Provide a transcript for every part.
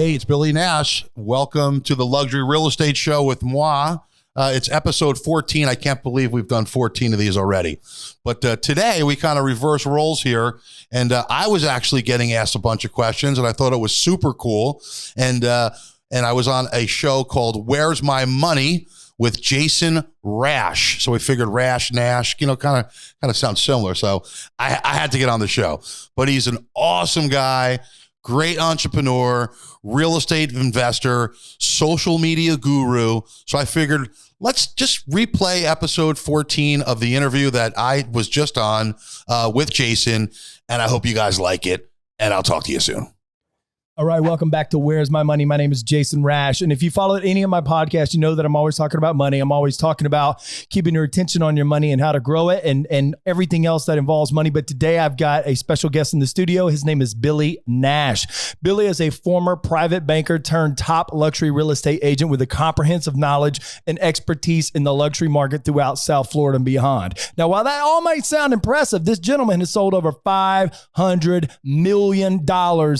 Hey, it's Billy Nash. Welcome to the Luxury Real Estate Show with moi. It's episode 14. I can't believe we've done 14 of these already. But today we kind of reverse roles here. And I was actually getting asked a bunch of questions, and I thought it was super cool. And I was on a show called Where's My Money with Jason Rash. So we figured Rash, Nash, kind of sounds similar. So I had to get on the show. But he's an awesome guy, great entrepreneur, real estate investor, social media guru. So I figured let's just replay episode 14 of the interview that I was just on with Jason. And I hope you guys like it. And I'll talk to you soon. All right, welcome back to Where's My Money? My name is Jason Rash. And if you follow any of my podcasts, you know that I'm always talking about money. I'm always talking about keeping your attention on your money and how to grow it and everything else that involves money. But today I've got a special guest in the studio. His name is Billy Nash. Billy is a former private banker turned top luxury real estate agent with a comprehensive knowledge and expertise in the luxury market throughout South Florida and beyond. Now, while that all might sound impressive, this gentleman has sold over $500 million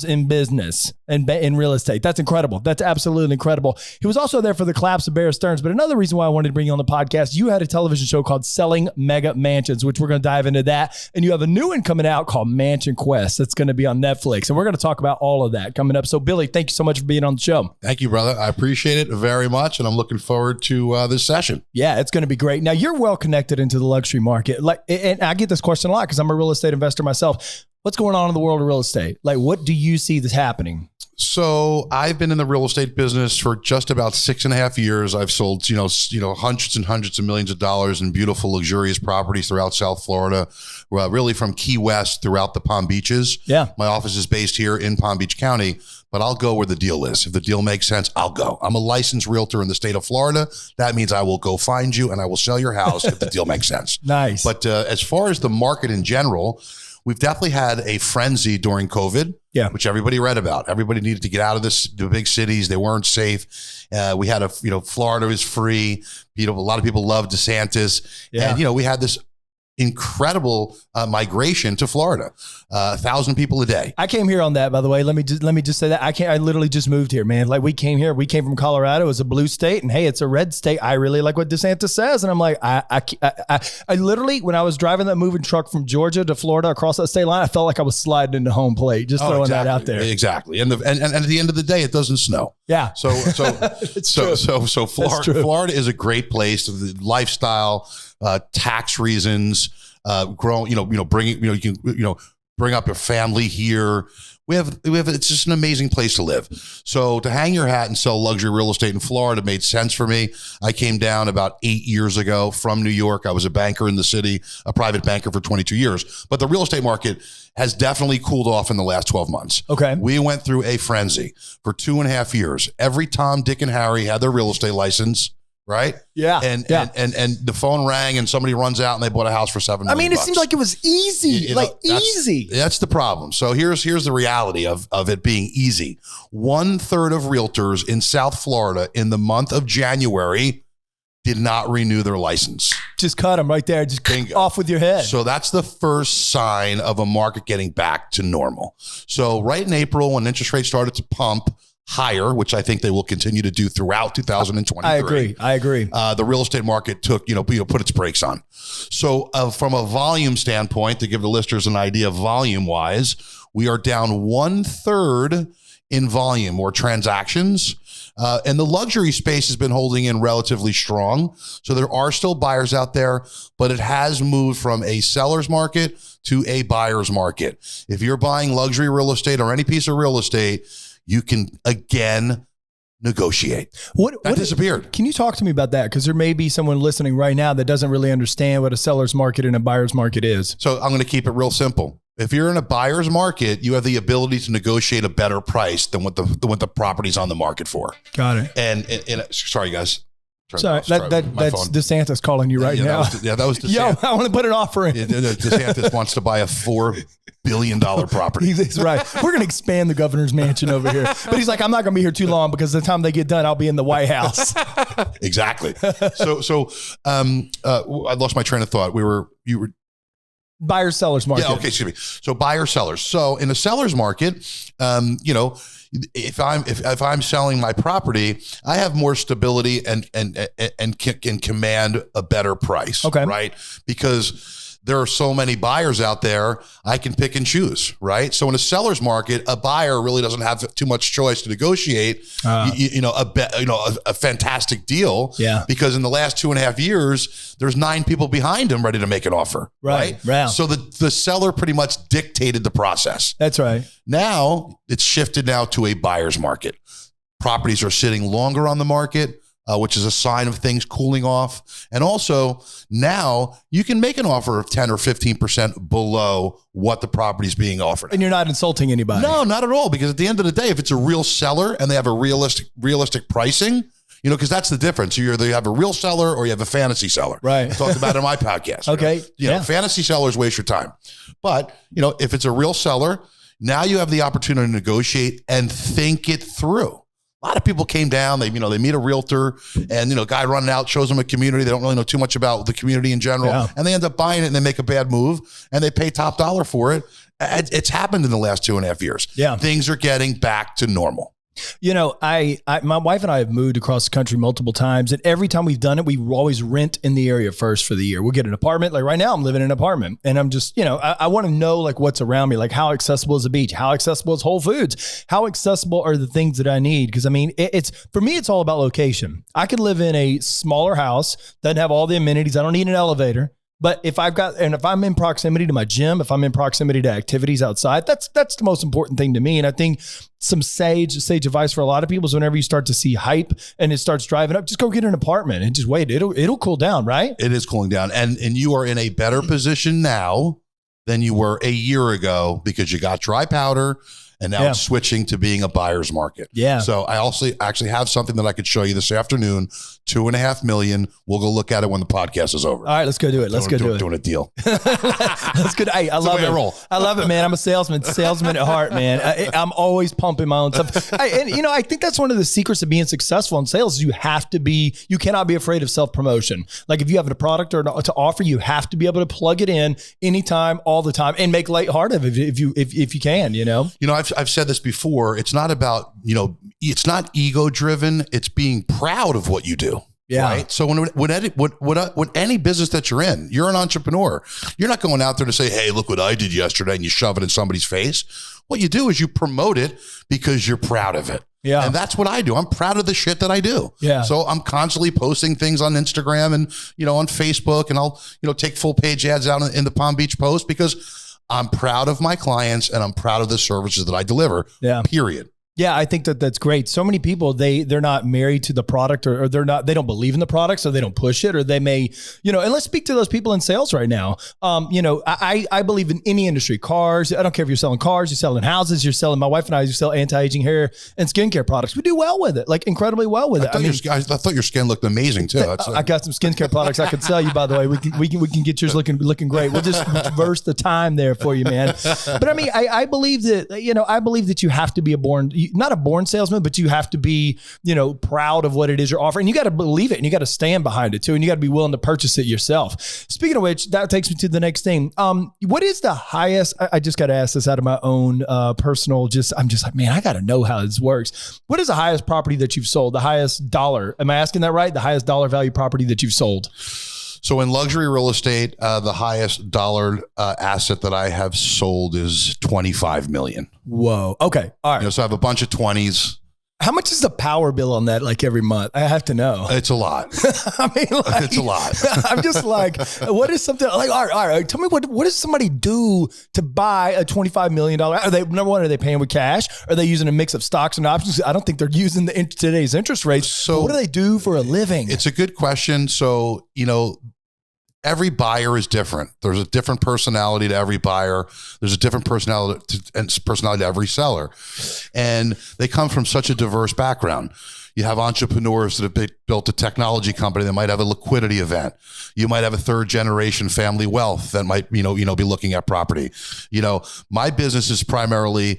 in business. And in real estate. That's incredible. That's absolutely incredible. He was also there for the collapse of Bear Stearns. But another reason why I wanted to bring you on the podcast, you had a television show called Selling Mega Mansions, which we're going to dive into that. And you have a new one coming out called Mansion Quest. That's going to be on Netflix. And we're going to talk about all of that coming up. So Billy, thank you so much for being on the show. Thank you, brother. I appreciate it very much. And I'm looking forward to this session. Yeah, it's going to be great. Now you're well connected into the luxury market. And I get this question a lot because I'm a real estate investor myself. What's going on in the world of real estate? What do you see that's happening? So I've been in the real estate business for just about 6.5 years. I've sold, hundreds and hundreds of millions of dollars in beautiful, luxurious properties throughout South Florida, really from Key West throughout the Palm Beaches. Yeah. My office is based here in Palm Beach County, but I'll go where the deal is. If the deal makes sense, I'll go. I'm a licensed realtor in the state of Florida. That means I will go find you and I will sell your house if the deal makes sense. Nice. But as far as the market in general, we've definitely had a frenzy during COVID, which everybody read about. Everybody needed to get out of the big cities. They weren't safe. We had Florida is free. A lot of people love DeSantis. Yeah. And, we had this incredible migration to Florida, 1,000 people a day. I came here on that, by the way. Let me just say that I literally just moved here, man. We came here. We came from Colorado. It was a blue state, and hey, it's a red state. I really like what DeSantis says, and I'm like, I literally, when I was driving that moving truck from Georgia to Florida across that state line, I felt like I was sliding into home plate. Just throwing that out there. Exactly, and at the end of the day, it doesn't snow. Yeah. So Florida is a great place. The lifestyle. Tax reasons, bring up your family here. It's just an amazing place to live. So to hang your hat and sell luxury real estate in Florida made sense for me. I came down about 8 years ago from New York. I was a banker in the city, a private banker for 22 years. But the real estate market has definitely cooled off in the last 12 months. Okay. We went through a frenzy for 2.5 years. Every Tom, Dick, and Harry had their real estate license. Right? Yeah. And the phone rang and somebody runs out and they bought a house for $7 million. I mean, it seemed like it was easy, easy. That's the problem. So here's the reality of it being easy. 1/3 of realtors in South Florida in the month of January did not renew their license. Just cut them right there. Just Bingo. Off with your head. So that's the first sign of a market getting back to normal. So right in April, when interest rates started to pump higher, which I think they will continue to do throughout 2023. I agree. The real estate market took, put its brakes on. So from a volume standpoint, to give the listeners an idea volume wise, we are down 1/3 in volume or transactions. And the luxury space has been holding in relatively strong. So there are still buyers out there, but it has moved from a seller's market to a buyer's market. If you're buying luxury real estate or any piece of real estate, you can again negotiate. What disappeared? Can you talk to me about that? Because there may be someone listening right now that doesn't really understand what a seller's market and a buyer's market is. So I'm going to keep it real simple. If you're in a buyer's market, you have the ability to negotiate a better price than what the property's on the market for. Got it. And sorry guys. Sorry, that's DeSantis calling you right now. That was DeSantis. Yo, I want to put an offer in. DeSantis wants to buy a $4 billion property. He's right. We're going to expand the governor's mansion over here. But he's like, I'm not going to be here too long because the time they get done, I'll be in the White House. Exactly. So I lost my train of thought. Buyer sellers market. Yeah. Okay. Excuse me. So buyer sellers. So in the seller's market, if I'm selling my property, I have more stability and can command a better price. Okay. Right. Because there are so many buyers out there, I can pick and choose, right? So in a seller's market, a buyer really doesn't have too much choice to negotiate, a fantastic deal. Yeah. Because in the last 2.5 years, there's 9 people behind him ready to make an offer. Right. Wow. So the seller pretty much dictated the process. That's right. Now it's shifted now to a buyer's market. Properties are sitting longer on the market, which is a sign of things cooling off. And also now you can make an offer of 10 or 15% below what the property is being offered. And you're not insulting anybody. No, not at all. Because at the end of the day, if it's a real seller and they have a realistic pricing, because that's the difference. You either have a real seller or you have a fantasy seller. Right. I talked about it in my podcast. Okay. Fantasy sellers waste your time. But, if it's a real seller, now you have the opportunity to negotiate and think it through. A lot of people came down, they meet a realtor and, guy running out shows them a community. They don't really know too much about the community in general and they end up buying it and they make a bad move and they pay top dollar for it. It's happened in the last 2.5 years. Yeah. Things are getting back to normal. My wife and I have moved across the country multiple times, and every time we've done it, we always rent in the area first for the year. We'll get an apartment. Like right now, I'm living in an apartment, and I'm just, I want to know like what's around me, like how accessible is the beach, how accessible is Whole Foods, how accessible are the things that I need. Because it's for me, it's all about location. I could live in a smaller house, doesn't have all the amenities. I don't need an elevator. But if I'm in proximity to my gym, if I'm in proximity to activities outside, that's the most important thing to me. And I think some sage advice for a lot of people is whenever you start to see hype and it starts driving up, just go get an apartment and just wait. It'll cool down, right? It is cooling down. And you are in a better position now than you were a year ago because you got dry powder. And now it's switching to being a buyer's market. Yeah. So I also actually have something that I could show you this afternoon, $2.5 million. We'll go look at it when the podcast is over. All right, let's go do it. Doing a deal. Let's go. Hey, I love it. I love it, man. I'm a salesman at heart, man. I'm always pumping my own stuff. I think that's one of the secrets of being successful in sales. You cannot be afraid of self-promotion. Like if you have a product or to offer, you have to be able to plug it in anytime, all the time, and make lighthearted of it if you can. I've said this before. It's not about, it's not ego driven. It's being proud of what you do. Yeah. Right. So when any business that you're in, you're an entrepreneur. You're not going out there to say, hey, look what I did yesterday and you shove it in somebody's face. What you do is you promote it because you're proud of it. Yeah. And that's what I do. I'm proud of the shit that I do. Yeah. So I'm constantly posting things on Instagram and, on Facebook, and I'll, take full page ads out in the Palm Beach Post because I'm proud of my clients and I'm proud of the services that I deliver. Yeah. Period. Yeah, I think that's great. So many people, they're not married to the product or they don't believe in the product, so they don't push it, or they may, and let's speak to those people in sales right now. I believe in any industry, cars. I don't care if you're selling cars, you're selling houses, my wife and I sell anti-aging hair and skincare products. We do well with it, like incredibly well with it. I thought your skin looked amazing too. I got some skincare products I could sell you, by the way. We can get yours looking great. We'll just reverse the time there for you, man. But I believe that, you have to be not a born salesman, but you have to be, proud of what it is you're offering. You got to believe it and you got to stand behind it too. And you got to be willing to purchase it yourself. Speaking of which, that takes me to the next thing. What is the highest, I just got to ask this out of my own personal, I'm just like, man, I got to know how this works. What is the highest property that you've sold? The highest dollar, am I asking that right? The highest dollar value property that you've sold? So in luxury real estate, the highest dollar asset that I have sold is $25 million. Whoa. Okay. All right. So I have a bunch of 20s. How much is the power bill on that? Like every month? I have to know. It's a lot. It's a lot. I'm just like, what is something like, all right. Tell me what does somebody do to buy a $25 million? Number one, are they paying with cash? Are they using a mix of stocks and options? I don't think they're using today's interest rates. So what do they do for a living? It's a good question. So, every buyer is different. There's a different personality to every buyer. There's a different personality to every seller. And they come from such a diverse background. You have entrepreneurs that have built a technology company that might have a liquidity event. You might have a third generation family wealth that might, be looking at property. My business is primarily,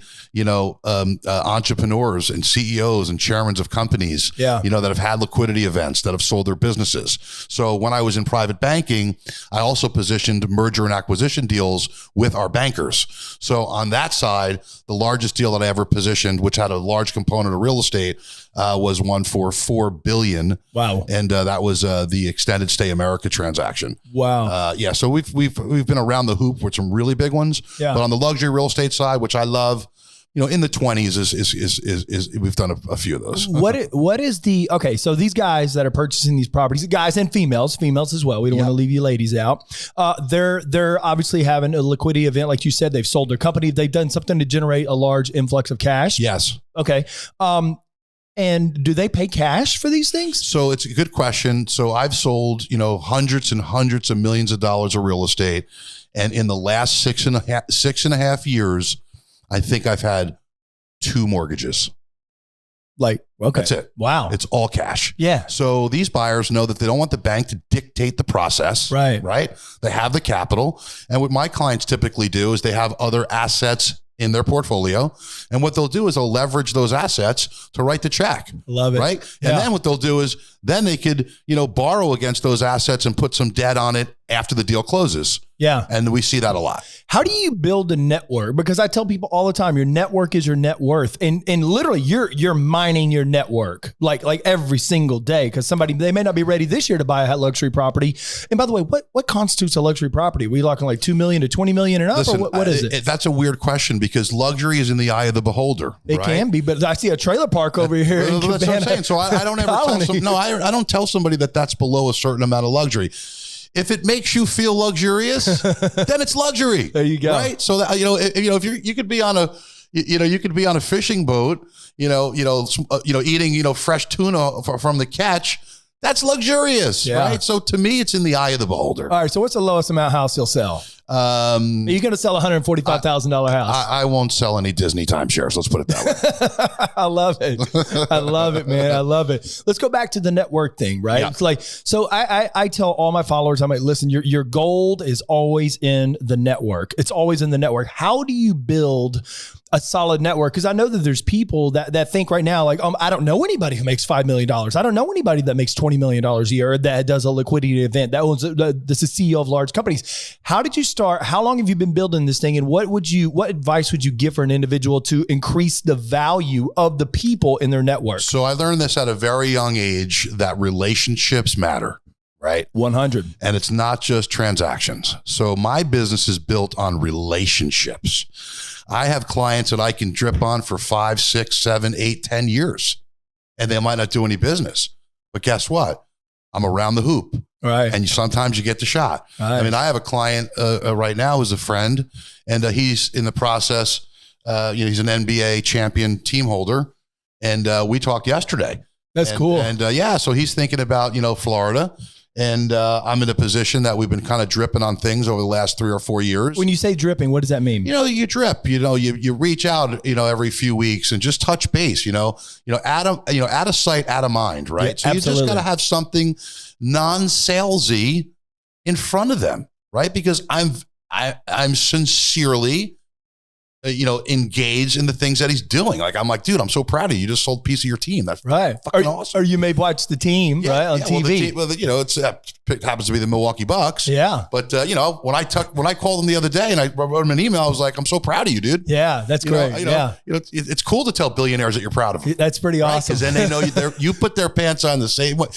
entrepreneurs and CEOs and chairmen of companies, that have had liquidity events, that have sold their businesses. So when I was in private banking, I also positioned merger and acquisition deals with our bankers. So on that side, the largest deal that I ever positioned, which had a large component of real estate, was one for $4 billion. Wow. And that was the Extended Stay America transaction. Wow. So we've been around the hoop with some really big ones. Yeah. But on the luxury real estate side, which I love, in the 20s is we've done a few of those. What is the, okay, so these guys that are purchasing these properties, guys and females as well. We don't want to leave you ladies out. They're obviously having a liquidity event. Like you said, they've sold their company. They've done something to generate a large influx of cash. Yes. Okay. And do they pay cash for these things? So it's a good question. So I've sold, hundreds and hundreds of millions of dollars of real estate. And in the last six and a half years, I think I've had 2 mortgages. Okay. That's it. Wow. It's all cash. Yeah. So these buyers know that they don't want the bank to dictate the process. Right. Right. They have the capital. And what my clients typically do is they have other assets in their portfolio. And what they'll do is they'll leverage those assets to write the check. Love it. Right. And then what they'll do is then they could, borrow against those assets and put some debt on it after the deal closes. Yeah. And we see that a lot. How do you build a network? Because I tell people all the time, your network is your net worth. And literally you're mining your network like every single day. Because they may not be ready this year to buy a luxury property. And by the way, what constitutes a luxury property? Are we talking like 2 million to 20 million and up? Listen, or what is it? That's a weird question because luxury is in the eye of the beholder. It can be, but I see a trailer park over here. That's what I'm saying. So I don't ever I don't tell somebody that that's below a certain amount of luxury. If it makes you feel luxurious, then it's luxury. There you go. Right. So that, if you could be on a fishing boat, eating, fresh tuna from the catch. That's luxurious, right? So to me, it's in the eye of the beholder. All right. So what's the lowest amount house you'll sell? Are you going to sell a $145,000 house? I won't sell any Disney timeshares. Let's put it that way. I love it. I love it, man. I love it. Let's go back to the network thing, right? Yeah. It's like, so I tell all my followers, I'm like, listen, your gold is always in the network. It's always in the network. How do you build a solid network? Because I know that there's people that think right now, like, I don't know anybody who makes $5 million. I don't know anybody that makes $20 million a year that does a liquidity event. This is CEO of large companies. How did you start? How long have you been building this thing? And what advice would you give for an individual to increase the value of the people in their network? So I learned this at a very young age that relationships matter. Right. 100. And it's not just transactions. So my business is built on relationships. I have clients that I can drip on for 5, 6, 7, 8, 10 years, and they might not do any business. But guess what? I'm around the hoop. Right. And sometimes you get the shot. Right. I mean, I have a client right now who's a friend, and he's in the process. He's an NBA champion team holder. And we talked yesterday. That's cool. And so he's thinking about, Florida. And I'm in a position that we've been kind of dripping on things over the last 3 or 4 years. When you say dripping, what does that mean? You drip. You reach out. Every few weeks and just touch base. Out of sight, out of mind. Right. Yeah, so you just got to have something non-salesy in front of them, right? Because I'm sincerely engaged in the things that he's doing. Like, I'm like, dude, I'm so proud of you. You just sold a piece of your team. That's right. Fucking awesome. Or you may watch the team, right, on TV. It happens to be the Milwaukee Bucks. Yeah. But, when I called them the other day and I wrote them an email, I was like, I'm so proud of you, dude. Yeah, that's great. It's cool to tell billionaires that you're proud of them. That's pretty awesome. Because then they know you put their pants on the same way.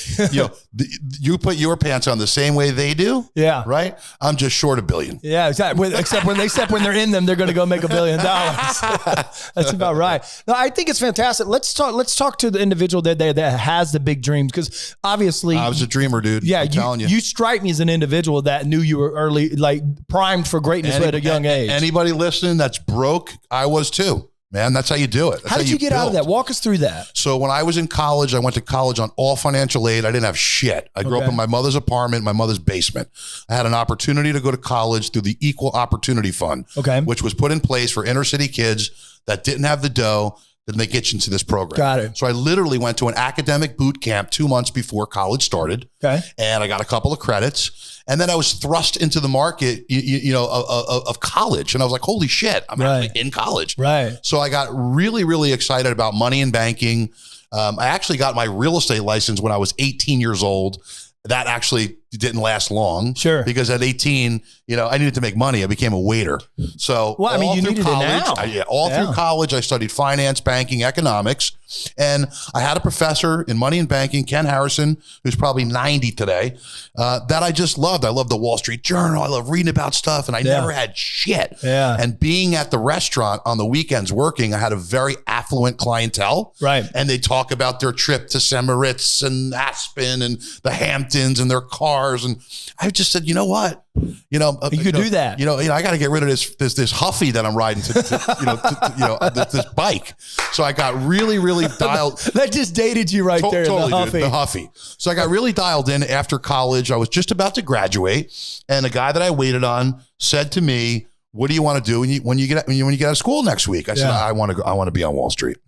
You put your pants on the same way they do. Yeah. Right. I'm just short $1 billion. Yeah, exactly. Except when they're in them, they're going to go make $1 billion. That's about right. No, I think it's fantastic. Let's talk to the individual that has the big dreams, because obviously I was a dreamer, dude. Yeah, you strike me as an individual that knew you were early, like primed for greatness at a young age. Anybody listening that's broke, I was too. Man, that's how you do it. That's how did you get out of that? Walk us through that. So when I was in college, I went to college on all financial aid. I didn't have shit. I grew up in my mother's apartment, my mother's basement. I had an opportunity to go to college through the Equal Opportunity Fund, which was put in place for inner city kids that didn't have the dough, then they get you into this program. Got it. So I literally went to an academic boot camp 2 months before college started. Okay. And I got a couple of credits. And then I was thrust into the market, of college. And I was like, holy shit, I'm actually in college. Right. So I got really, really excited about money and banking. I actually got my real estate license when I was 18 years old. That actually didn't last long. Sure. Because at 18, I needed to make money. I became a waiter. So well, I mean, you needed college, it now. through college, I studied finance, banking, economics. And I had a professor in money and banking, Ken Harrison, who's probably 90 today, that I just loved. I loved the Wall Street Journal. I love reading about stuff, and I never had shit. Yeah. And being at the restaurant on the weekends working, I had a very affluent clientele. Right. And they talk about their trip to St. Moritz and Aspen and the Hamptons and their cars. And I just said, you know what? You could do that. I got to get rid of this Huffy that I'm riding this bike. So I got really, really dialed. That just dated you right there. Totally, the Huffy. dude, the Huffy. So I got really dialed in after college. I was just about to graduate, and the guy that I waited on said to me, "What do you want to do when you get out of school next week?" I said, "I want to be on Wall Street."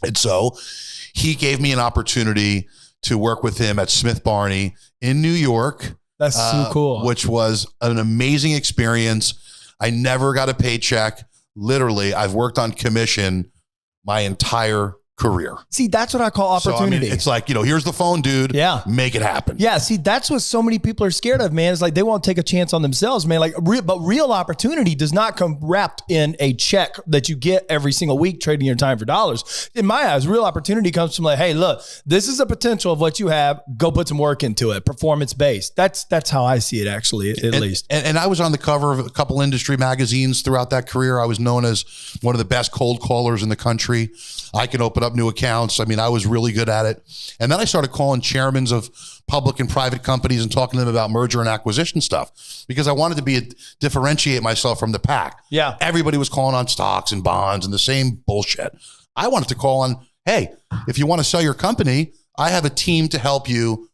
And so he gave me an opportunity to work with him at Smith Barney in New York. That's so cool. Which was an amazing experience. I never got a paycheck. Literally, I've worked on commission my entire career. See, that's what I call opportunity. So, it's like, here's the phone, dude. Yeah. Make it happen. Yeah. See, that's what so many people are scared of, man. It's like they won't take a chance on themselves, man. But real opportunity does not come wrapped in a check that you get every single week trading your time for dollars. In my eyes, real opportunity comes from like, hey, look, this is a potential of what you have. Go put some work into it. Performance based. That's how I see it, actually, at least. And I was on the cover of a couple industry magazines throughout that career. I was known as one of the best cold callers in the country. I can open up new accounts. I mean, I was really good at it. And then I started calling chairmen of public and private companies and talking to them about merger and acquisition stuff because I wanted to differentiate myself from the pack. Yeah. Everybody was calling on stocks and bonds and the same bullshit. I wanted to call on, hey, if you want to sell your company, I have a team to help you,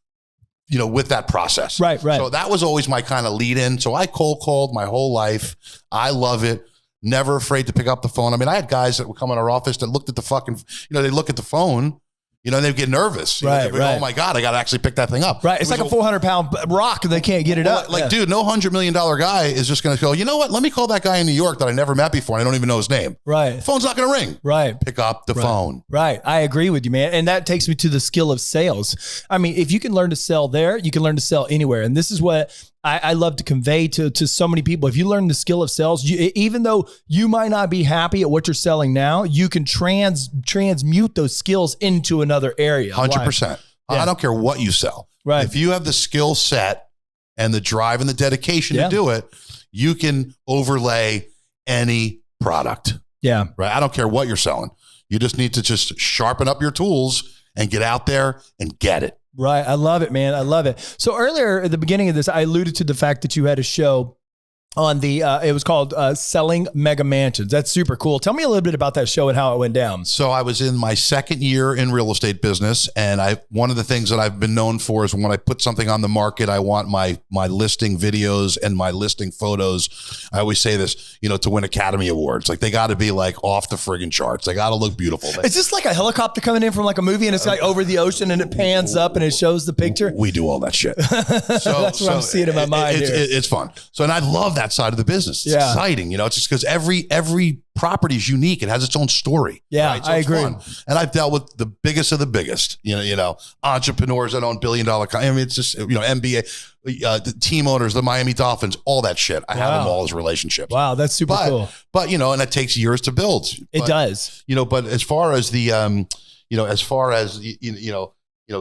with that process. Right. So that was always my kind of lead in. So I cold called my whole life. I love it. Never afraid to pick up the phone. I mean, I had guys that would come in our office that looked at the fucking, they look at the phone, and they'd get nervous. Right. Oh my God, I got to actually pick that thing up. Right. It's like a 400-pound rock and they can't get it up. Dude, no $100 million guy is just going to go, you know what? Let me call that guy in New York that I never met before. And I don't even know his name. Right. The phone's not going to ring. Right. Pick up the phone. Right. I agree with you, man. And that takes me to the skill of sales. I mean, if you can learn to sell there, you can learn to sell anywhere. And this is what I love to convey to so many people. If you learn the skill of sales, even though you might not be happy at what you're selling now, you can transmute those skills into another area. 100%. Yeah. I don't care what you sell. Right. If you have the skill set and the drive and the dedication to do it, you can overlay any product. Yeah. Right. I don't care what you're selling. You just need to just sharpen up your tools and get out there and get it. Right. I love it, man. I love it. So earlier at the beginning of this, I alluded to the fact that you had a show on it was called Selling Mega Mansions. That's super cool. Tell me a little bit about that show and how it went down. So I was in my second year in real estate business. And one of the things that I've been known for is when I put something on the market, I want my listing videos and my listing photos. I always say this, to win Academy Awards. Like they got to be like off the friggin' charts. They got to look beautiful. Is this like a helicopter coming in from like a movie and it's like over the ocean and it pans up and it shows the picture? We do all that shit. So that's what I'm seeing in my mind. It's fun. So, and I love that side of the business. It's exciting. It's just because every property is unique. It has its own story. Yeah, right? So I agree. Fun. And I've dealt with the biggest of the biggest, entrepreneurs that own billion-dollar companies. I mean, it's just, NBA, the team owners, the Miami Dolphins, all that shit. I have them all as relatigetting Wow, that's super cool. But, and it takes years to build. It does. But as far as the,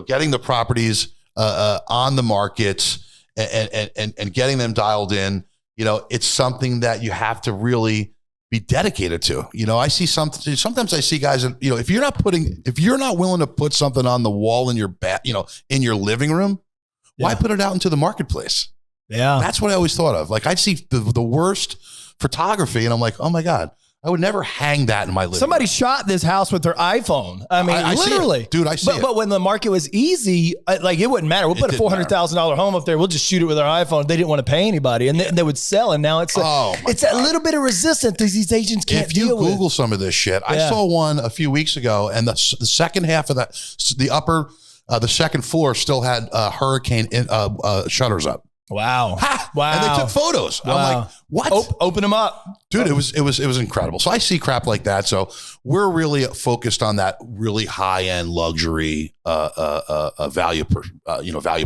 getting the properties on the market and getting them dialed in, it's something that you have to really be dedicated to. I see sometimes I see guys that, if you're not willing to put something on the wall in your in your living room, why put it out into the marketplace? Yeah. That's what I always thought of. Like I'd see the worst photography and I'm like, oh my God, I would never hang that in my living Somebody room. shot this house with their iPhone. I mean, I literally. see it. Dude, I see it. But when the market was easy, like it wouldn't matter. We'll put a $400,000 home up there. We'll just shoot it with our iPhone. They didn't want to pay anybody, and they would sell. And now it's that little bit of resistance these agents can't deal with. If you Google some of this shit, I saw one a few weeks ago, and the second half of that, the second floor still had hurricane shutters up. Wow. Wow. And they took photos. Wow. I'm like, what? Open them up. Dude, it was incredible. So I see crap like that. So we're really focused on that really high-end luxury value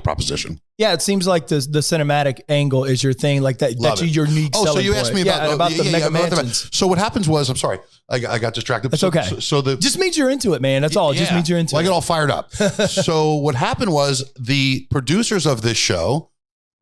proposition. Yeah, it seems like the cinematic angle is your thing, like that. That's your unique selling point. So you asked me about the mega mansions. So what happens was, I'm sorry, I got distracted. That's okay. So just means you're into it, man. That's all. It just means you're into it. I get all fired up. So what happened was the producers of this show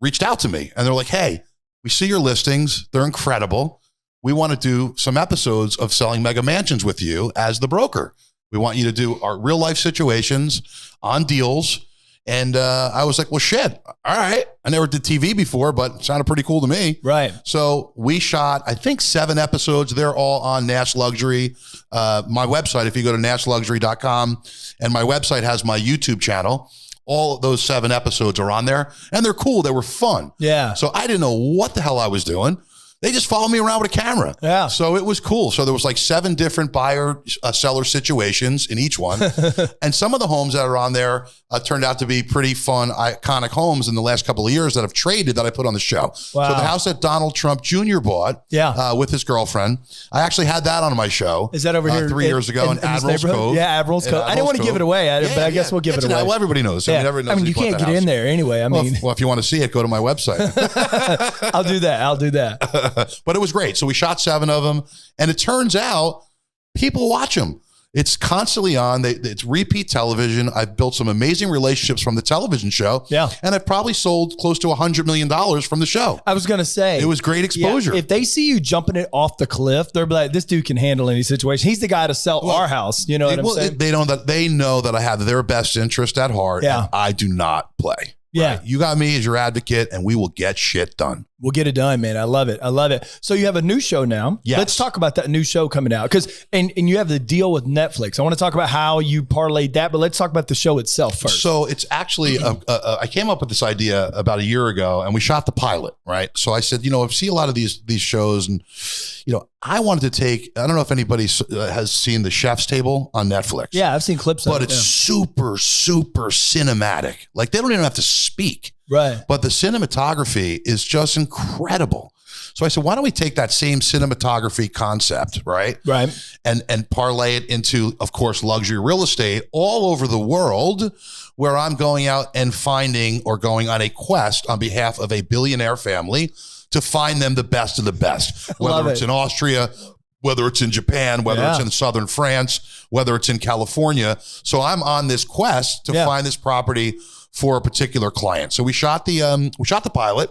reached out to me and they're like, hey, we see your listings. They're incredible. We want to do some episodes of selling mega mansions with you as the broker. We want you to do our real life situations on deals. And I was like, well, shit. All right. I never did TV before, but it sounded pretty cool to me. Right. So we shot, I think, 7 episodes. They're all on Nash Luxury. My website, if you go to nashluxury.com, and my website has my YouTube channel. All of those 7 episodes are on there, and they're cool. They were fun. Yeah. So I didn't know what the hell I was doing. They just followed me around with a camera. Yeah. So it was cool. So there was like 7 different buyer-seller situations in each one. And some of the homes that are on there turned out to be pretty fun, iconic homes in the last couple of years that have traded that I put on the show. Wow. So the house that Donald Trump Jr. bought with his girlfriend, I actually had that on my show. Is that over here 3 years ago in Admiral's Cove? Yeah, Admiral's Cove. I didn't want to give it away, but I guess we'll give it away. Well, everybody knows. Yeah. Everybody knows you can't get in there anyway. I mean, well, if you want to see it, go to my website. I'll do that. But it was great. So we shot 7 of them, and it turns out people watch them. It's constantly on. It's repeat television. I've built some amazing relationships from the television show. Yeah. And I've probably sold close to $100 million from the show. I was going to say. It was great exposure. Yeah, if they see you jumping it off the cliff, they're like, this dude can handle any situation. He's the guy to sell our house. You know what I'm saying? They know that I have their best interest at heart. Yeah. And I do not play. Yeah. Right? You got me as your advocate, and we will get shit done. We'll get it done, man. I love it. So you have a new show now. Yes. Let's talk about that new show coming out. And you have the deal with Netflix. I want to talk about how you parlayed that, but let's talk about the show itself first. So it's actually, I came up with this idea about a year ago, and we shot the pilot, right? So I said, I see a lot of these shows, and I wanted to take, I don't know if anybody has seen The Chef's Table on Netflix. Yeah, I've seen clips of it. But it's super, super cinematic. Like, they don't even have to speak. Right. But the cinematography is just incredible. So I said, why don't we take that same cinematography concept, right? Right. And parlay it into, of course, luxury real estate all over the world, where I'm going out and finding or going on a quest on behalf of a billionaire family to find them the best of the best, whether it's in Austria, whether it's in Japan, whether it's in southern France, whether it's in California. So I'm on this quest to find this property for a particular client. So we shot the pilot,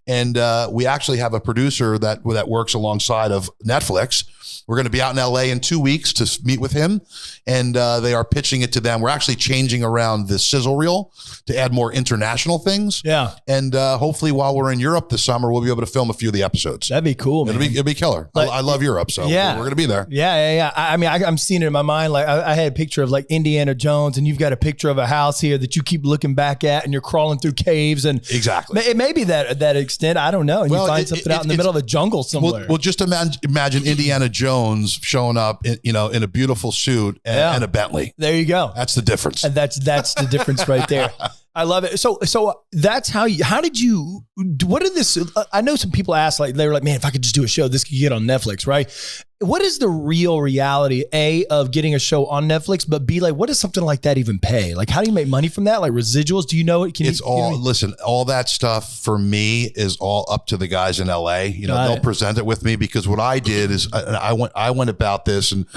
and we actually have a producer that works alongside of Netflix. We're going to be out in LA in 2 weeks to meet with him, and they are pitching it to them. We're actually changing around the sizzle reel to add more international things. Yeah. And hopefully while we're in Europe this summer, we'll be able to film a few of the episodes. That'd be cool, man. It'll be killer. I love Europe, so we're going to be there. Yeah. I mean, I'm seeing it in my mind. Like I had a picture of like Indiana Jones, and you've got a picture of a house here that you keep looking back at, and you're crawling through caves, and exactly. It may be that extent. I don't know. And you find something out in the middle of a jungle somewhere. Well, just imagine Indiana Jones showing up in a beautiful suit and a Bentley. There you go. That's the difference. And that's the difference right there. I love it. So that's how did you, what did this, I know some people ask, like, they were like, man, if I could just do a show, this could get on Netflix, right? What is the real reality, A, of getting a show on Netflix, but B, like, what does something like that even pay? Like, how do you make money from that? Like residuals? Do you know it? Listen, all that stuff for me is all up to the guys in LA. They'll present it with me, because what I did is I went about this, and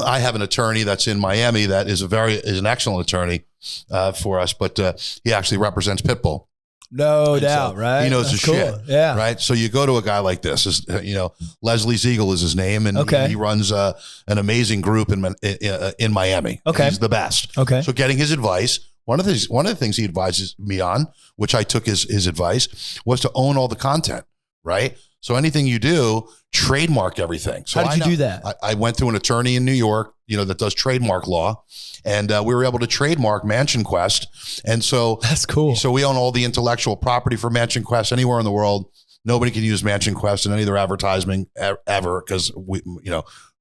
I have an attorney that's in Miami that is an excellent attorney for us, but he actually represents Pitbull. No doubt, right? He knows his shit, yeah. Right. So you go to a guy like this, Leslie Ziegel is his name, and he runs an amazing group in Miami. Okay, he's the best. Okay, so getting his advice. One of the things he advises me on, which I took his advice, was to own all the content. Right. So anything you do, trademark everything. So how did you do that? I went to an attorney in New York, that does trademark law, and we were able to trademark Mansion Quest. And so that's cool. So we own all the intellectual property for Mansion Quest anywhere in the world. Nobody can use Mansion Quest in any of their advertising ever because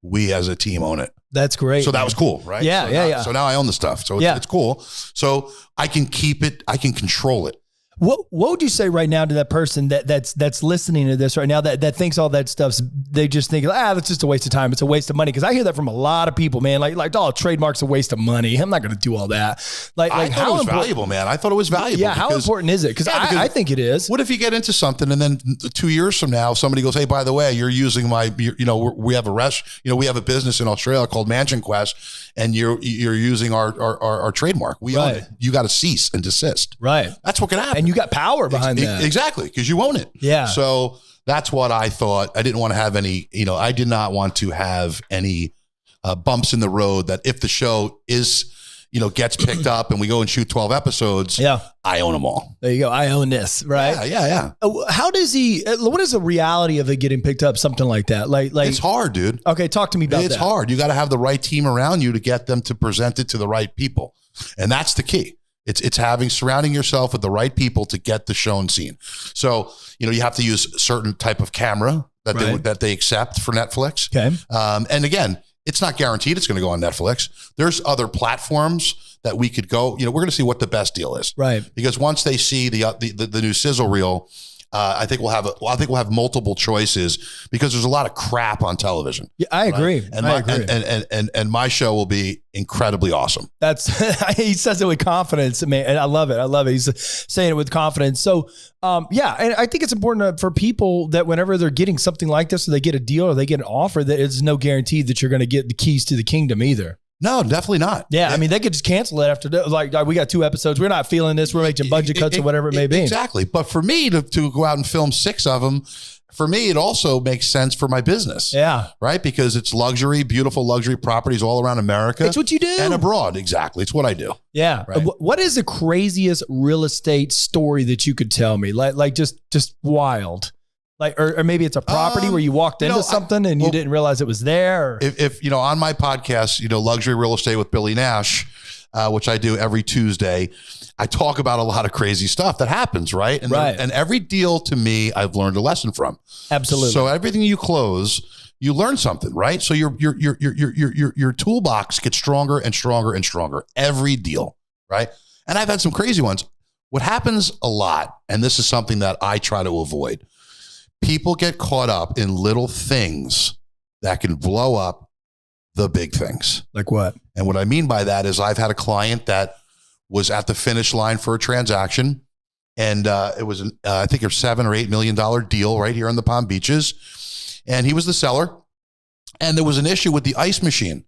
we as a team own it. That's great. So that was cool, right? Yeah. So now I own the stuff. So it's cool. So I can keep it. I can control it. What would you say right now to that person that's listening to this right now that thinks all that stuff's, they just think, that's just a waste of time. It's a waste of money. Cause I hear that from a lot of people, man. Like, oh, trademark's a waste of money. I'm not going to do all that. I thought it was valuable, man. I thought it was valuable. Yeah. How important is it? Cause I think it is. What if you get into something and then 2 years from now, somebody goes, hey, by the way, you're using we have we have a business in Australia called Mansion Quest and you're using our trademark. We own it. You got to cease and desist. Right. That's what can happen. And you got power behind that. Exactly, because you own it. Yeah. So that's what I thought. I didn't want to have any, I did not want to have any bumps in the road that if the show is, gets picked up and we go and shoot 12 episodes, I own them all. There you go. I own this, right? Yeah. How does what is the reality of it getting picked up, something like that? Like it's hard, dude. Okay, talk to me about that. It's hard. You got to have the right team around you to get them to present it to the right people. And that's the key. It's surrounding yourself with the right people to get the show and seen. So, you have to use a certain type of camera that they accept for Netflix. Okay. And again, it's not guaranteed it's going to go on Netflix. There's other platforms that we could go, we're going to see what the best deal is. Right. Because once they see the new sizzle reel, I think we'll have multiple choices because there's a lot of crap on television. Yeah, I agree. Right? And my show will be incredibly awesome. He says it with confidence, man. And I love it. He's saying it with confidence. So, and I think it's important for people that whenever they're getting something like this, or they get a deal or they get an offer, that it's no guarantee that you're going to get the keys to the kingdom either. No, definitely not. Yeah, I mean, they could just cancel it after, we got 2 episodes. We're not feeling this. We're making budget cuts or whatever it may be. Exactly. But for me to go out and film 6 of them, for me, it also makes sense for my business. Yeah. Right? Because it's beautiful luxury properties all around America. It's what you do. And abroad. Exactly. It's what I do. Yeah. Right? What is the craziest real estate story that you could tell me? Like just wild. Or maybe it's a property where you walked into something and you didn't realize it was there. Or? If on my podcast, Luxury Real Estate with Billy Nash, which I do every Tuesday, I talk about a lot of crazy stuff that happens, right? And every deal to me, I've learned a lesson from. Absolutely. So everything you close, you learn something, right? So your toolbox gets stronger and stronger and stronger every deal, right? And I've had some crazy ones. What happens a lot, and this is something that I try to avoid, people get caught up in little things that can blow up the big things. Like what? And what I mean by that is I've had a client that was at the finish line for a transaction. And it was, I think, a $7 or $8 million deal right here on the Palm Beaches. And he was the seller. And there was an issue with the ice machine.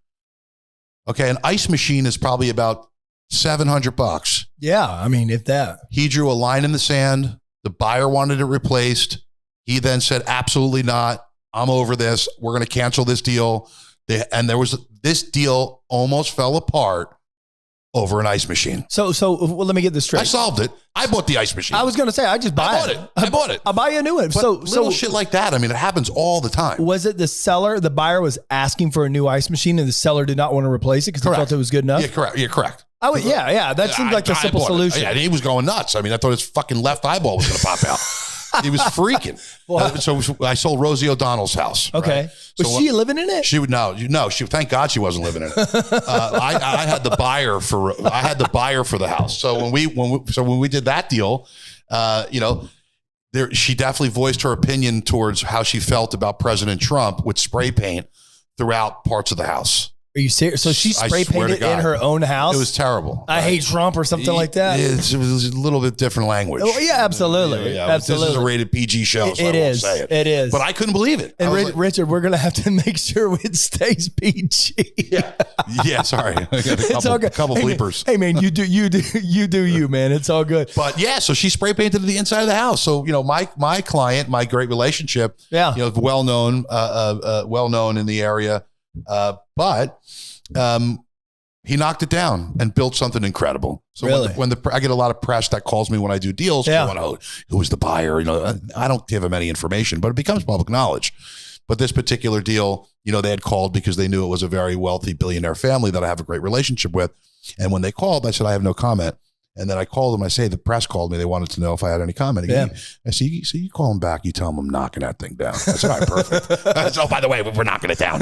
Okay. An ice machine is probably about $700. Yeah. I mean, if that. He drew a line in the sand. The buyer wanted it replaced. He then said, absolutely not. I'm over this. We're going to cancel this deal. This deal almost fell apart over an ice machine. So let me get this straight. I solved it. I bought the ice machine. I was going to say, I just buy it. I bought it. I'll buy you a new one. But little shit like that. I mean, it happens all the time. Was it the buyer was asking for a new ice machine and the seller did not want to replace it because they felt it was good enough? Yeah, correct. Yeah, correct. That seems like a simple solution. Yeah, and he was going nuts. I mean, I thought his fucking left eyeball was going to pop out. He was freaking. So I sold Rosie O'Donnell's house. Okay. Right? Was she living in it? She would no. She thank God she wasn't living in it. I had the buyer for the house. So when we did that deal, she definitely voiced her opinion towards how she felt about President Trump with spray paint throughout parts of the house. Are you serious? So she spray painted in her own house? It was terrible. I hate Trump or something like that. It was a little bit different language. Oh, yeah, absolutely. Absolutely. This is a rated PG show, so I won't say it. It is. But I couldn't believe it. And Richard, we're going to have to make sure it stays PG. Yeah, sorry. I got a couple bleepers. Hey, man, you do you, man. It's all good. But yeah, so she spray painted the inside of the house. So, my client, my great relationship, well known in the area. But He knocked it down and built something incredible. So Really? when I get a lot of press that calls me when I do deals, going, oh, who was the buyer? You know, I don't give them any information, but it becomes public knowledge. But this particular deal, you know, they had called because they knew it was a very wealthy billionaire family that I have a great relationship with. And when they called, I said, I have no comment. And then I called them. I say, the press called me. They wanted to know if I had any comment. Again, I said, so you call them back. You tell them I'm knocking that thing down. I said, all right, perfect. I said, oh, by the way, we're knocking it down.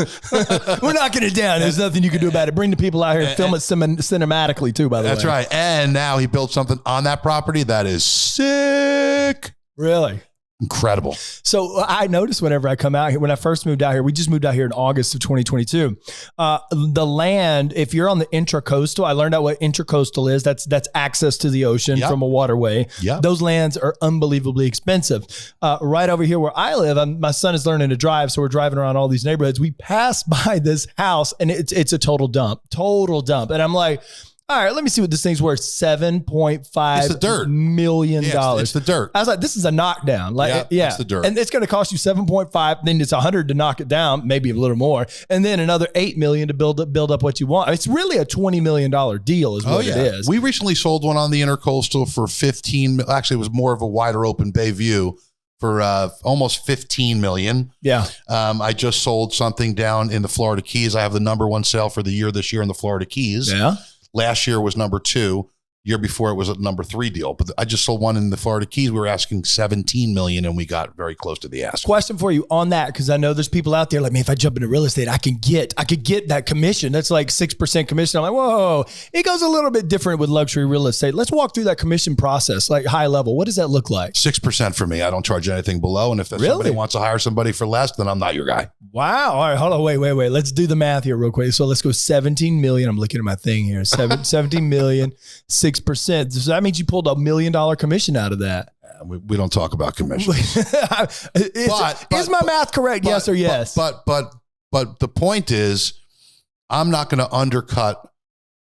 We're knocking it down. There's nothing you can do about it. Bring the people out here and film it cinematically too, by the way. That's right. And now he built something on that property that is sick. Really? Incredible. So I noticed whenever I come out here, when I first moved out here, we just moved out here in August of 2022. The land, if you're on the intracoastal, I learned out what intracoastal is. That's access to the ocean from a waterway. Yep. Those lands are unbelievably expensive. Right over here where I live, my son is learning to drive, so we're driving around all these neighborhoods. We pass by this house, and it's a total dump. And I'm like, all right, let me see what this thing's worth. $7.5 million. It's the dirt. I was like, this is a knockdown. Like, it's the dirt. And it's going to cost you 7.5. Then it's 100 to knock it down, maybe a little more. And then another 8 million to build up what you want. It's really a $20 million deal is what it is. We recently sold one on the intercoastal for 15. Actually, it was more of a wider open bay view for almost 15 million. Yeah. I just sold something down in the Florida Keys. I have the number one sale for the year this year in the Florida Keys. Yeah. Last year was number 2. Year before it was a number 3 deal. But I just sold one in the Florida Keys. We were asking 17 million and we got very close to the ask. Question for you on that, because I know there's people out there like, man, if I jump into real estate, I could get that commission. That's like 6% commission. I'm like, whoa, it goes a little bit different with luxury real estate. Let's walk through that commission process, like high level. What does that look like? 6% for me. I don't charge anything below. And if somebody wants to hire somebody for less, then I'm not your guy. Wow. All right, hold on. Wait. Let's do the math here real quick. So let's go 17 million. I'm looking at my thing here. 17 million, 6%. So that means you pulled $1 million commission out of that. We don't talk about commission. Is my math correct? Yes or yes? But the point is, I'm not going to undercut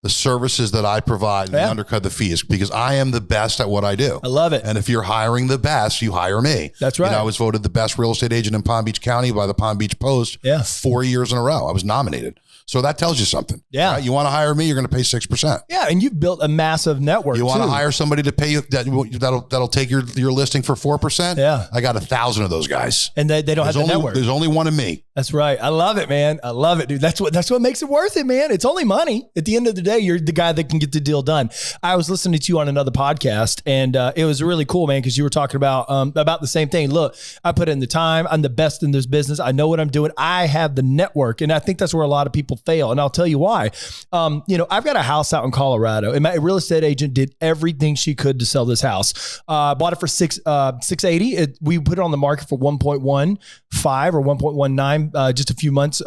the services that I provide and undercut the fees because I am the best at what I do. I love it. And if you're hiring the best, you hire me. That's right. You know, I was voted the best real estate agent in Palm Beach County by the Palm Beach Post 4 years in a row. I was nominated. So that tells you something. Yeah. Right? You want to hire me, you're going to pay 6%. Yeah. And you've built a massive network. You want to hire somebody to pay you that'll take your listing for 4%? Yeah. I got 1,000 of those guys. And they don't have the network. There's only one of me. That's right. I love it, man. I love it, dude. That's what makes it worth it, man. It's only money. At the end of the day, you're the guy that can get the deal done. I was listening to you on another podcast and it was really cool, man, because you were talking about the same thing. Look, I put in the time. I'm the best in this business. I know what I'm doing. I have the network. And I think that's where a lot of people fail. And I'll tell you why. I've got a house out in Colorado and my real estate agent did everything she could to sell this house. Bought it for $680. We put it on the market for 1.15 or 1.19 just a few months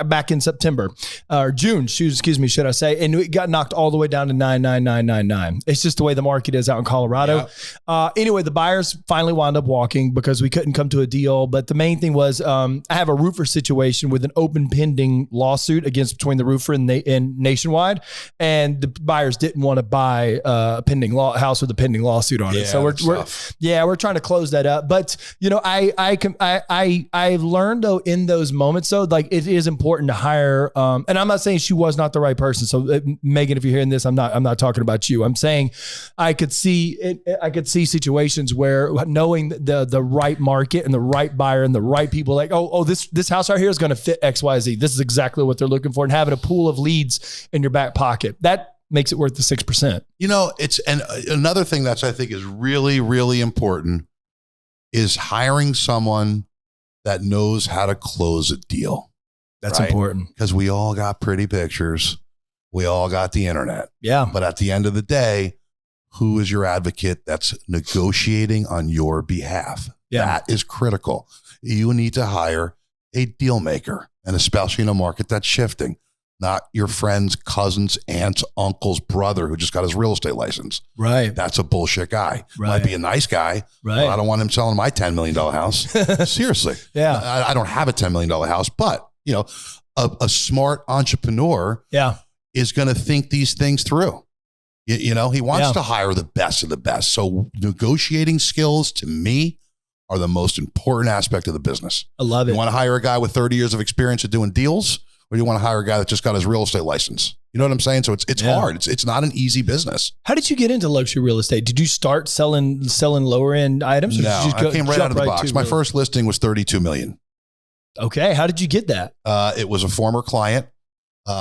back in September or June, excuse me, should I say. And it got knocked all the way down to 99999. It's just the way the market is out in Colorado. Yeah. Anyway, the buyers finally wound up walking because we couldn't come to a deal. But the main thing was I have a roofer situation with an open pending lawsuit between the roofer and Nationwide, and the buyers didn't want to buy a pending house with a pending lawsuit on it. So we're trying to close that up. But I've learned though in those moments though, like it is important to hire. And I'm not saying she was not the right person. So Megan, if you're hearing this, I'm not talking about you. I'm saying I could see situations where knowing the right market and the right buyer and the right people, like this house right here is going to fit XYZ. This is exactly what they're looking for, and having a pool of leads in your back pocket that makes it worth the 6%. And another thing that's I think is really, really important is hiring someone that knows how to close a deal. That's important because we all got pretty pictures. We all got the internet. Yeah. But at the end of the day, who is your advocate that's negotiating on your behalf? Yeah. That is critical. You need to hire a deal maker, and especially in a market that's shifting, not your friend's cousin's aunt's uncle's brother who just got his real estate license. Right. That's a bullshit guy. Right. Might be a nice guy. Right. I don't want him selling my $10 million house. Seriously. Yeah. I don't have a $10 million house, but a smart entrepreneur is going to think these things through. He wants to hire the best of the best. So negotiating skills to me are the most important aspect of the business. I love it. You want to hire a guy with 30 years of experience of doing deals, or do you want to hire a guy that just got his real estate license? You know what I'm saying? So it's hard. It's not an easy business. How did you get into luxury real estate? Did you start selling lower end items? Or No, did you just I came right out of the box. My first listing was $32 million. Okay. How did you get that? It was a former client.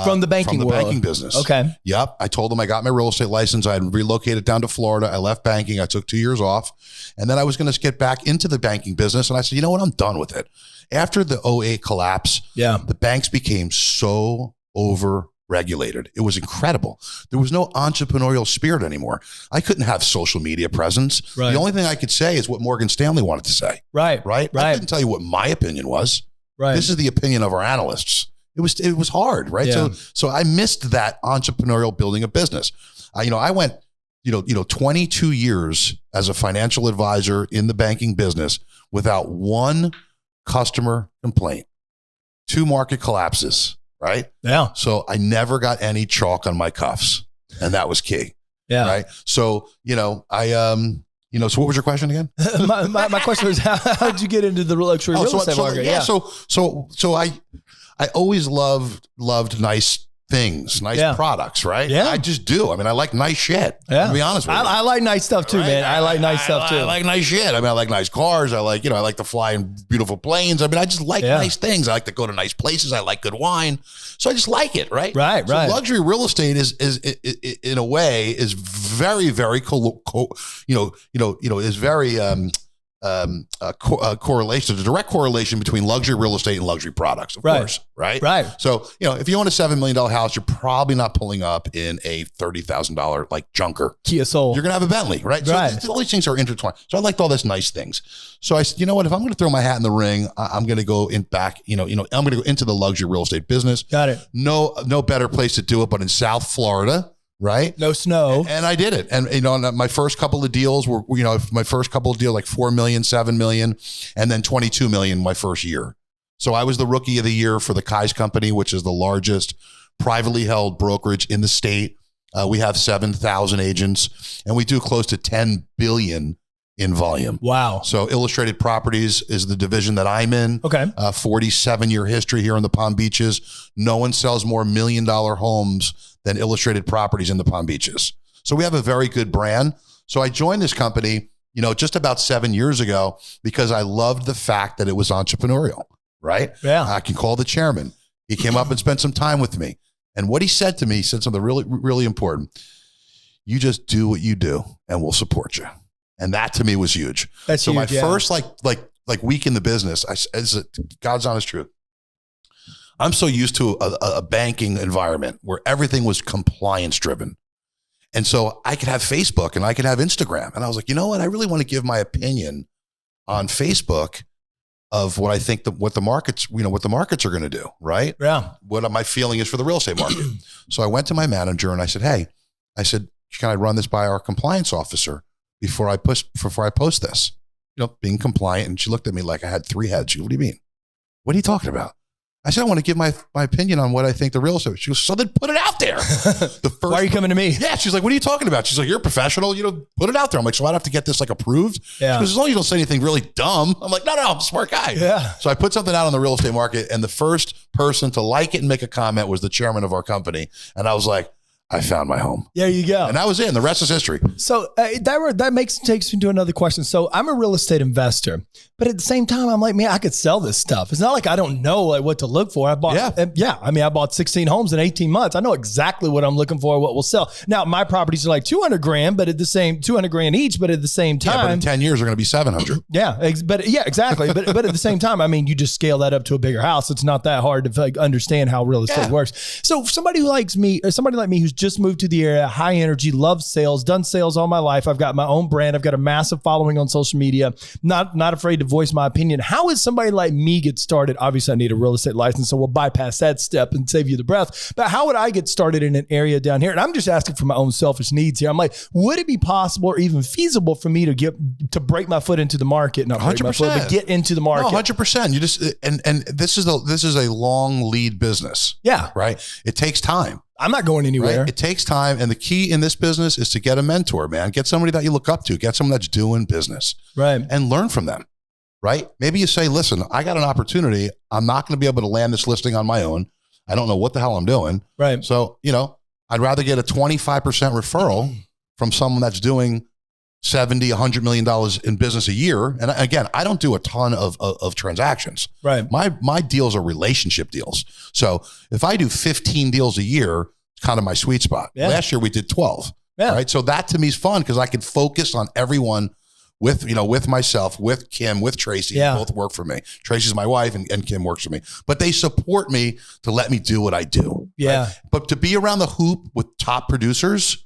From the banking world. Banking business. Okay. Yep. I told them I got my real estate license. I had relocated down to Florida. I left banking. I took 2 years off. And then I was going to get back into the banking business. And I said, you know what? I'm done with it. After the 2008 collapse, the banks became so over-regulated. It was incredible. There was no entrepreneurial spirit anymore. I couldn't have social media presence. Right. The only thing I could say is what Morgan Stanley wanted to say. Right. I couldn't tell you what my opinion was. Right. This is the opinion of our analysts. It was hard, right? Yeah. So I missed that entrepreneurial building a business. I went, 22 years as a financial advisor in the banking business without one customer complaint, 2 market collapses, right? Yeah. So I never got any chalk on my cuffs, and that was key. Yeah. Right. So, so what was your question again? my question was, how did you get into the luxury real estate market? Yeah. So I always loved nice things, nice products, right? Yeah. I just do. I mean, I like nice shit. Yeah. To be honest with you. I like nice stuff too, man. I like nice stuff too. I like nice shit. I mean, I like nice cars. I like to fly in beautiful planes. I mean, I just like nice things. I like to go to nice places. I like good wine. So I just like it, right? Right. Luxury real estate is in a way is very, very is very correlation, a direct correlation between luxury real estate and luxury products, of course, right? So, if you own a $7 million house, you're probably not pulling up in a $30,000 like junker Kia Soul. You're going to have a Bentley, right? So all these things are intertwined. So I liked all this nice things. So I said, you know what, if I'm going to throw my hat in the ring, I'm going to go I'm going to go into the luxury real estate business. Got it. No better place to do it, but in South Florida. Right. No snow. And I did it. And, my first couple of deals were, like $4 million, $7 million, and then $22 million my first year. So I was the rookie of the year for the Kai's Company, which is the largest privately held brokerage in the state. We have 7,000 agents, and we do close to 10 billion in volume. Wow. So Illustrated Properties is the division that I'm in. Okay. 47-year history here in the Palm Beaches. No one sells more $1 million homes than Illustrated Properties in the Palm Beaches. So we have a very good brand. So I joined this company, just about 7 years ago because I loved the fact that it was entrepreneurial, right? Yeah. I can call the chairman. He came up and spent some time with me. And what he said to me, he said something really, really important. You just do what you do and we'll support you. And that to me was huge. That's so huge, my first like week in the business, as God's honest truth, I'm so used to a banking environment where everything was compliance driven. And so I could have Facebook and I could have Instagram. And I was like, you know what? I really want to give my opinion on Facebook of what I think what the markets are going to do. Right. Yeah. What my feeling is for the real estate market. So I went to my manager and I said, hey, can I run this by our compliance officer before I post this, being compliant? And she looked at me like I had 3 heads. She goes, what do you mean? What are you talking about? I said, I want to give my opinion on what I think the real estate. She goes, so then put it out there. Why are you coming to me? Yeah. She's like, what are you talking about? She's like, you're a professional, put it out there. I'm like, so I'd have to get this approved. Yeah. She goes, as long as you don't say anything really dumb. I'm like, no, I'm a smart guy. Yeah. So I put something out on the real estate market, and the first person to like it and make a comment was the chairman of our company. And I was like, I found my home. There you go. And that was it. And the rest is history. So that takes me to another question. So I'm a real estate investor, but at the same time, I'm like, man, I could sell this stuff. It's not like I don't know what to look for. I bought 16 homes in 18 months. I know exactly what I'm looking for, what will sell. Now my properties are like 200 grand, but at the same 200 grand each, but at the same time, but in 10 years, they're going to be 700. Exactly. but at the same time, I mean, you just scale that up to a bigger house. It's not that hard to understand how real estate works. So somebody like me who's just moved to the area, high energy, love sales, done sales all my life. I've got my own brand. I've got a massive following on social media. Not afraid to voice my opinion. How is somebody like me get started? Obviously, I need a real estate license, so we'll bypass that step and save you the breath. But how would I get started in an area down here? And I'm just asking for my own selfish needs here. I'm like, would it be possible or even feasible for me to break my foot into the market? Not 100%. Break my foot, but get into the market. No, 100%. You just and this is a long lead business. Yeah. Right. It takes time. I'm not going anywhere. Right? It takes time. And the key in this business is to get a mentor, man. Get somebody that you look up to. Get someone that's doing business. Right. And learn from them. Right. Maybe you say, listen, I got an opportunity. I'm not going to be able to land this listing on my own. I don't know what the hell I'm doing. Right. So, I'd rather get a 25% referral from someone that's doing $70, $100 million in business a year. And again, I don't do a ton of transactions. Right. My deals are relationship deals. So if I do 15 deals a year, it's kind of my sweet spot. Yeah. Last year we did 12. Yeah. Right. So that to me is fun because I can focus on everyone with myself, with Kim, with Tracy. Yeah. Both work for me. Tracy's my wife and Kim works for me. But they support me to let me do what I do. Yeah. Right? But to be around the hoop with top producers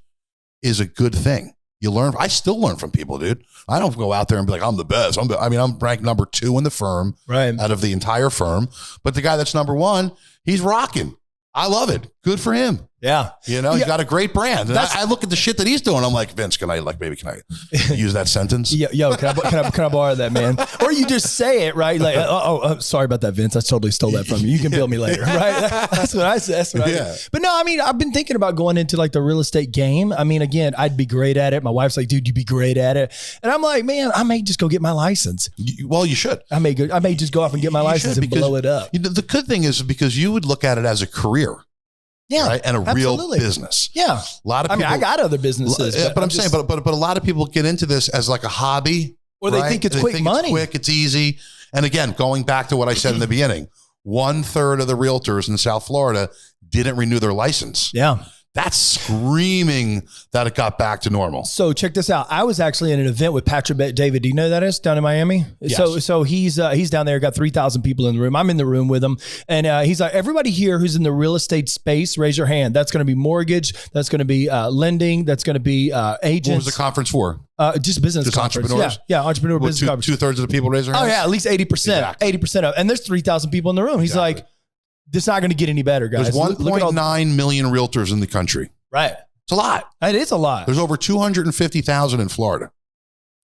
is a good thing. You learn. I still learn from people, dude. I don't go out there and be like, I'm the best. I'm ranked number 2 in the firm, right, out of the entire firm. But the guy that's number 1, he's rocking. I love it. Good for him. Yeah. He's got a great brand. And I look at the shit that he's doing. I'm like, Vince, can I use that sentence? Yo, can I borrow that, man? Or you just say it, right? Like, sorry about that, Vince. I totally stole that from you. You can bill me later, right? That's what I said. That's what I said. But no, I mean, I've been thinking about going into like the real estate game. I mean, again, I'd be great at it. My wife's like, dude, you'd be great at it. And I'm like, man, I may just go get my license. Well, you should. I may just go off and get my license and blow it up. The good thing is because you would look at it as a career. Yeah, right? And a real business. Yeah, a lot of people. I got other businesses, but I'm saying, but a lot of people get into this as like a hobby, or they think it's quick money. It's quick, it's easy. And again, going back to what I said in the beginning, 1/3 of the realtors in South Florida didn't renew their license. Yeah. That's screaming that it got back to normal. So check this out. I was actually in an event with Patrick David. Do you know who that is down in Miami? Yes. So he's down there, got 3,000 people in the room. I'm in the room with him. And he's like, everybody here who's in the real estate space, raise your hand. That's going to be mortgage. That's going to be lending. That's going to be agents. What was the conference for? Just business conference. Entrepreneurs? Yeah, entrepreneur business conference. 2/3 of the people raise their hands? Oh yeah, at least 80%. Exactly. 80% of, and there's 3,000 people in the room. He's like, this is not going to get any better, guys. There's 1.9 million realtors in the country. Right. It's a lot. It is a lot. There's over 250,000 in Florida.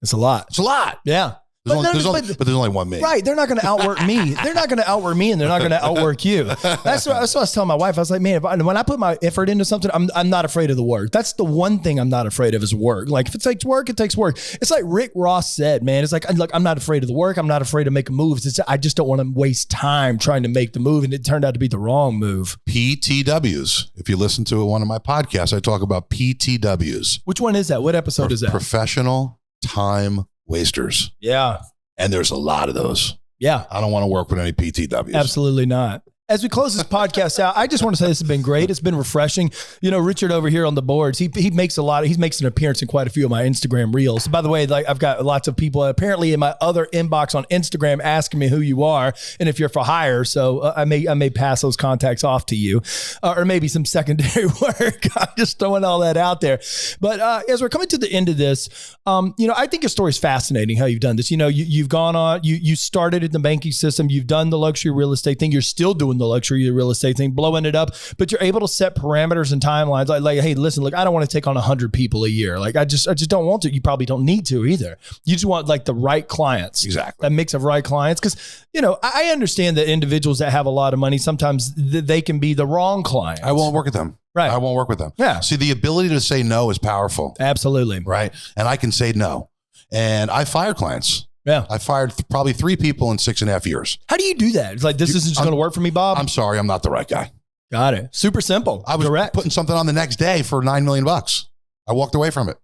It's a lot. It's a lot. Yeah. But there's only one me. Right. They're not going to outwork me. They're not going to outwork me, and they're not going to outwork you. That's what I was telling my wife. I was like, man, when I put my effort into something, I'm not afraid of the work. That's the one thing I'm not afraid of is work. Like if it takes work, it takes work. It's like Rick Ross said, man. It's like, look, I'm not afraid of the work. I'm not afraid of making moves. I just don't want to waste time trying to make the move, and it turned out to be the wrong move. PTWs. If you listen to one of my podcasts, I talk about PTWs. Which one is that? What episode is that? Professional time wasters. Yeah. And there's a lot of those. Yeah. I don't want to work with any PTWs. Absolutely not. As we close this podcast out, I just want to say this has been great. It's been refreshing. You know, Richard over here on the boards, he makes an appearance in quite a few of my Instagram reels. By the way, like I've got lots of people apparently in my other inbox on Instagram asking me who you are and if you're for hire. So I may pass those contacts off to you, or maybe some secondary work. I'm just throwing all that out there. But as we're coming to the end of this, I think your story is fascinating. How you've done this. You know, you've gone on. You started in the banking system. You've done the luxury real estate thing. You're still doing the luxury real estate thing, blowing it up, but you're able to set parameters and timelines. Like, hey, listen, look, I don't want to take on 100 people a year. Like, I just don't want to. You probably don't need to either. You just want like the right clients. Exactly. That mix of right clients. Because, I understand that individuals that have a lot of money, sometimes they can be the wrong client. I won't work with them. Right. I won't work with them. Yeah. See, the ability to say no is powerful. Absolutely. Right. And I can say no. And I fire clients. Yeah. I fired probably 3 people in 6.5 years. How do you do that? It's like, this isn't just going to work for me, Bob. I'm sorry. I'm not the right guy. Got it. Super simple. I was direct. Putting something on the next day for $9 million. I walked away from it.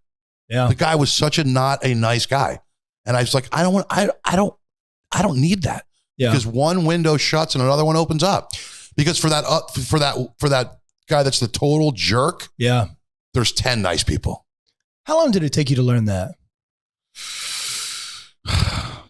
Yeah. The guy was not a nice guy. And I was like, I don't need that. Yeah. Because one window shuts and another one opens up. Because for that guy that's the total jerk. Yeah. There's 10 nice people. How long did it take you to learn that?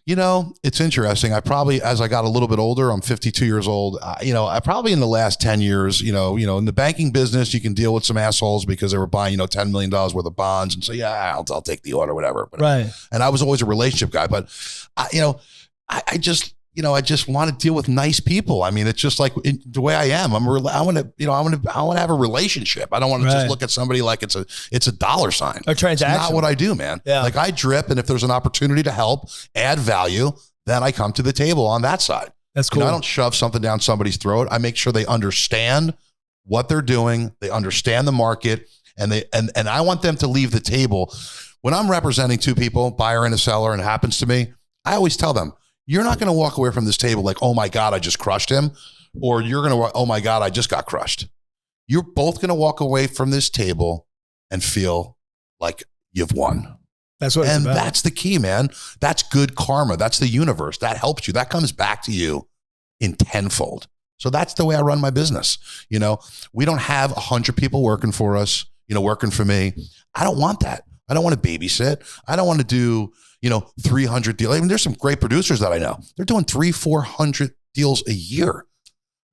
It's interesting. I probably, as I got a little bit older, I'm 52 years old. I probably in the last 10 years, in the banking business, you can deal with some assholes because they were buying, $10 million worth of bonds and say, yeah, I'll take the order, whatever. But, right. And I was always a relationship guy, but I just want to deal with nice people. I mean, it's just like the way I am. I want to have a relationship. I don't want to just look at somebody like it's a dollar sign. A transaction. It's not what I do, man. Yeah. Like I drip, and if there's an opportunity to help, add value, then I come to the table on that side. That's cool. I don't shove something down somebody's throat. I make sure they understand what they're doing. They understand the market, and I want them to leave the table. When I'm representing 2 people, buyer and a seller, and it happens to me, I always tell them, you're not going to walk away from this table like, oh my God, I just crushed him. or you're going to, oh my God, I just got crushed. You're both going to walk away from this table and feel like you've won. That's what it's about. That's the key, man. That's good karma. That's the universe. That helps you. That comes back to you in tenfold. So that's the way I run my business. You know, we don't have 100 people working for us, you know, working for me. I don't want that. I don't want to babysit. I don't want to do, 300 deals. I mean, there's some great producers that I know. They're doing 300-400 deals a year.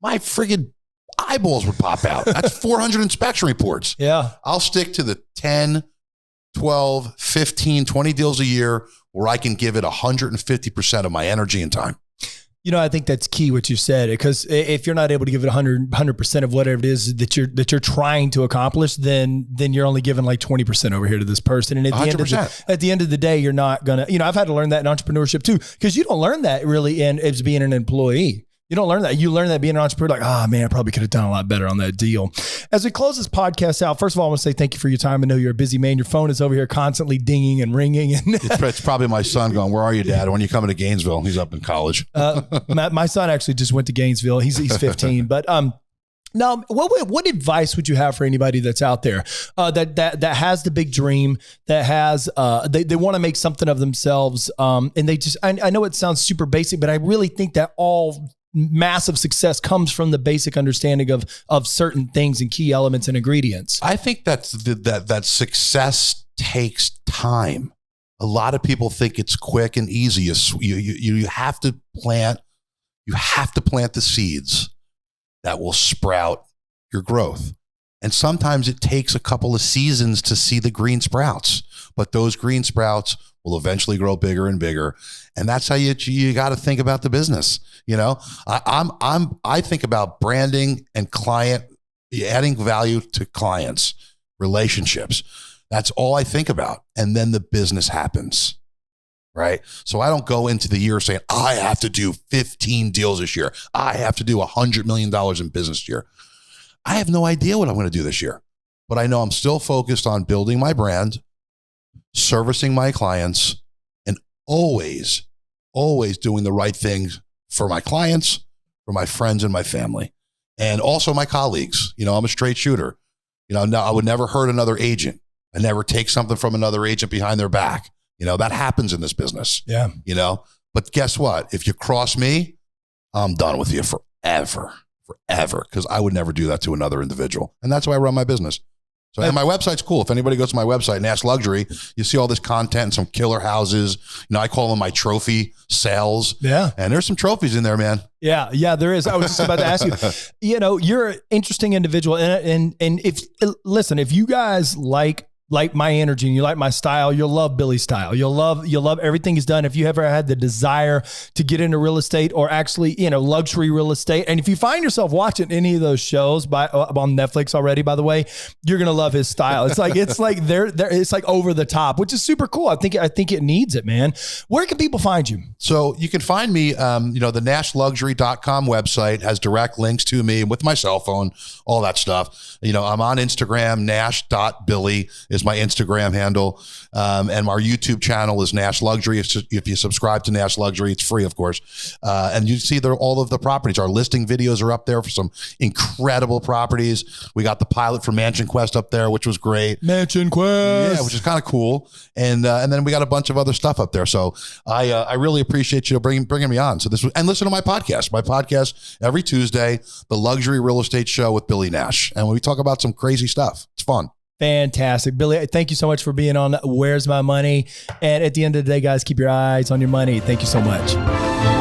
My friggin' eyeballs would pop out. That's 400 inspection reports. Yeah. I'll stick to the 10, 12, 15, 20 deals a year where I can give it 150% of my energy and time. I think that's key what you said, because if you're not able to give it 100% of whatever it is that you're trying to accomplish, then you're only giving like 20% over here to this person. And at the end of the day, you're not gonna, I've had to learn that in entrepreneurship too, because you don't learn that really as being an employee. You don't learn that. You learn that being an entrepreneur, like, oh man, I probably could have done a lot better on that deal. As we close this podcast out, first of all, I want to say thank you for your time. I know you're a busy man. Your phone is over here constantly dinging and ringing. It's probably my son going, where are you, Dad? When you coming to Gainesville? He's up in college. My son actually just went to Gainesville. He's 15. But now, what advice would you have for anybody that's out there that has the big dream, that has they want to make something of themselves, and they just I know it sounds super basic, but I really think that all massive success comes from the basic understanding of certain things and key elements and ingredients. I think that success takes time. A lot of people think it's quick and easy. You have to plant the seeds that will sprout your growth. And sometimes it takes a couple of seasons to see the green sprouts, but those green sprouts will eventually grow bigger and bigger. And that's how you got to think about the business. I think about branding and client, adding value to clients, relationships. That's all I think about. And then the business happens, right? So I don't go into the year saying, I have to do 15 deals this year. I have to do $100 million in business this year. I have no idea what I'm going to do this year, but I know I'm still focused on building my brand, servicing my clients, and always doing the right things for my clients, for my friends and my family, and also my colleagues. I'm a straight shooter. I would never hurt another agent. I never take something from another agent behind their back. That happens in this business. Yeah. But guess what? If you cross me, I'm done with you forever, because I would never do that to another individual. And that's why I run my business. So, and my website's cool. If anybody goes to my website, Nash Luxury, you see all this content and some killer houses. I call them my trophy sales. Yeah. And there's some trophies in there, man. Yeah, there is. I was just about to ask you, you're an interesting individual. And if you guys like my energy and you like my style, you'll love Billy's style. You'll love everything he's done. If you ever had the desire to get into real estate, or actually, luxury real estate. And if you find yourself watching any of those shows on Netflix already, by the way, you're going to love his style. It's like it's like over the top, which is super cool. I think it needs it, man. Where can people find you? So you can find me, the nashluxury.com website has direct links to me with my cell phone, all that stuff. I'm on Instagram, nash.billy is my Instagram handle. And our YouTube channel is Nash Luxury. If you subscribe to Nash Luxury, it's free, of course. And you see all of the properties. Our listing videos are up there for some incredible properties. We got the pilot for Mansion Quest up there, which was great. Mansion Quest. Yeah, which is kind of cool. And then we got a bunch of other stuff up there. So I really appreciate you bringing me on. And listen to my podcast. My podcast every Tuesday, the Luxury Real Estate Show with Billy Nash. And we talk about some crazy stuff. It's fun. Fantastic. Billy, thank you so much for being on Where's My Money? And at the end of the day, guys, keep your eyes on your money. Thank you so much.